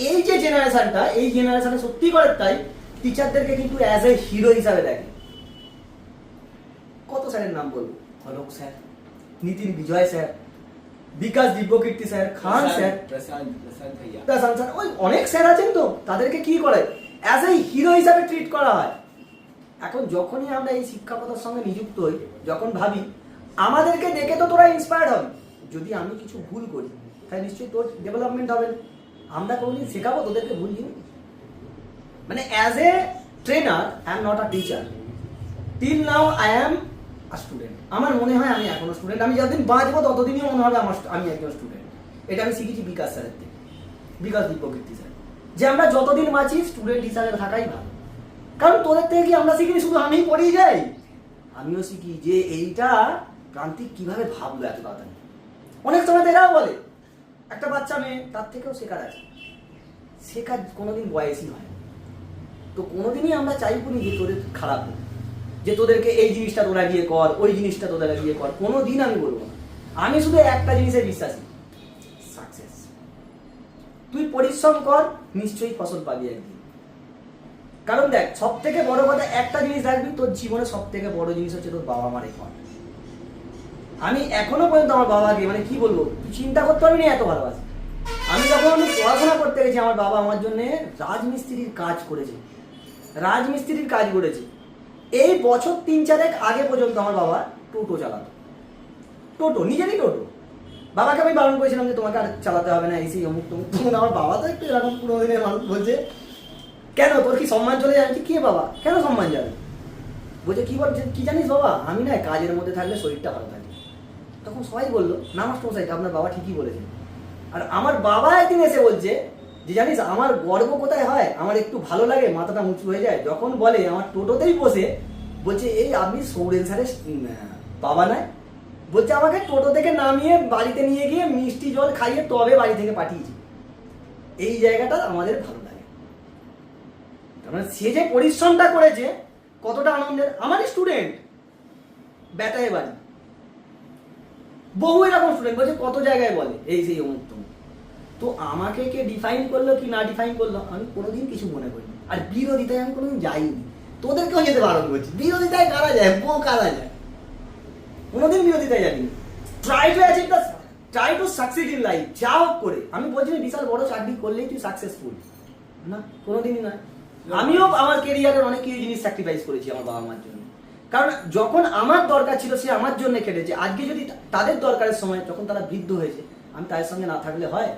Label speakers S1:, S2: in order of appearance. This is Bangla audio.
S1: এই যে জেনারেশনটা, এই জেনারেশনে সত্যি করে তাই টিচারদেরকে কিন্তু অ্যাজ এ হিরো হিসাবে দেখে। কত স্যারের নাম বলবো, অলোক স্যার, নিতিন বিজয় স্যার, বিকাশ দিব্যকীর্তি স্যার, খান স্যার, প্রশান্ত স্যার, ওই অনেক স্যার আছেন। তো তাদেরকে কি করে অ্যাজ এ হিরো হিসাবে ট্রিট করা হয়। এখন যখনই আমরা এই শিক্ষকতার সঙ্গে নিযুক্ত হই, যখন ভাবি আমাদেরকে দেখে তো তোরা ইন্সপায়ার্ড হবে, যদি আমি কিছু ভুল করি তাহলে নিশ্চয়ই তোর ডেভেলপমেন্ট হবে। আমরা কোনোদিন শেখাবো তোদেরকে ভুল জিনিস? মানে as a trainer I am not a teacher, till now I am a student. আমার মনে হয় আমি এখনো স্টুডেন্ট। আমি যতদিন বাঁচবো ততদিনই মনে হবে আমি একজন স্টুডেন্ট। এটা আমি শিখেছি বিকাশ স্যারের থেকে, বিকাশ দিব্যকীর্তি স্যার, যে আমরা যতদিন বাঁচি স্টুডেন্ট হিসাবে থাকাই ভালো। কারণ তোদের থেকে কি আমরা শিখিনি শুধু আমিই পড়েই যাই? আমিও শিখি যে এইটা প্রান্তিক কিভাবে ভাবলো এত তাড়াতাড়ি। অনেক সময় তো এরাও বলে একটা বাচ্চা মেয়ে, তার থেকেও শেখার আছে। শেখার কোনোদিন বয়সই হয়। তো কোনোদিনই আমরা চাইবো নি যে তোদের খারাপ হোক, যে তোদেরকে এই জিনিসটা তোরা গিয়ে কর, ওই জিনিসটা তোরা গিয়ে কর, কোনোদিন আমি বলবো না। আমি শুধু একটা জিনিসে বিশ্বাসী, সাকসেস। তুই পরিশ্রম কর, নিশ্চয়ই ফসল পাবি একদিন। কারণ দেখ, সব থেকে বড় কথা একটা জিনিস রাখবি, তোর জীবনে সব থেকে বড় জিনিস হচ্ছে তোর বাবা মার ঘর। আমি এখনো পর্যন্ত আমার বাবাকে মানে কি বলবো, চিন্তা করতে পারবি না এত ভালোবাসি। আমি যখন পড়াশোনা করতে গেছি, আমার বাবা আমার জন্য রাজমিস্ত্রির কাজ করেছে, রাজমিস্ত্রির কাজ করেছে। এই বছর 3-4 আগে পর্যন্ত আমার বাবা টোটো চালাতো, টোটো, নিজেরই টোটো। বাবাকে আমি বারণ করেছিলাম যে তোমাকে আর চালাতে হবে না, এসি অমুক তমুক। তখন আমার বাবা তো একটু এরকম পুরোনো দিনের মানুষ, বলছে কেন তোর কি সম্মান চলে যায়? কি বাবা কেন সম্মান যাবে? বলছে কি বলছে, কি জানিস বাবা, আমি না কাজের মধ্যে থাকলে শরীরটা ভালো থাকে। তখন সবাই বললো না মাস্টারমশাই, আপনার বাবা ঠিকই বলেছেন। আর আমার বাবা একদিন এসে বলছে যে জানিস আমার গর্ব কোথায় হয়, আমার একটু ভালো লাগে, মাথাটা উঁচু হয়ে যায় যখন বলে আমার টোটোতেই বসে বলছে এই আপনি সৌরেন স্যারের বাবা নয়। বলছে আমাকে টোটো থেকে নামিয়ে বাড়িতে নিয়ে গিয়ে মিষ্টি জল খাইয়ে তবে বাড়ি থেকে পাঠিয়েছি। এই জায়গাটা আমাদের ভালো লাগে। মানে সে যে পরিশ্রমটা করেছে কতটা আনন্দের। আমারই স্টুডেন্ট বেটায় বাড়ি, বহু এরকম স্টুডেন্ট বলছে, কত জায়গায় বলে এই সেই অমুক তমুক। তো আমাকে কে ডিফাইন করলো কি না ডিফাইন করলো আমি কোনোদিন কিছু মনে করিনি। আর বিরোধিতায় আমি কোনোদিন যাইনি, তোদেরকেও যেতে বারণ করছি। বিরোধিতায় কারা যায়? কারা যায়? কোনোদিন বিরোধিতায় জানি। Try to achieve the, try to succeed in life. যা হোক করে, আমি বলছি না বিশাল বড় চাকরি করলেই তুই সাকসেসফুল, না, কোনোদিনই নয়। আমিও আমার কেরিয়ারের অনেক কিছু জিনিস স্যাক্রিফাইস করেছি আমার বাবা মার জন্য। কারণ যখন আমার দরকার ছিল সে আমার জন্য কেটেছে। আজকে যদি তাদের দরকারের সময়, যখন তারা বৃদ্ধ হয়েছে, আমি তাদের সঙ্গে না থাকলে হয়?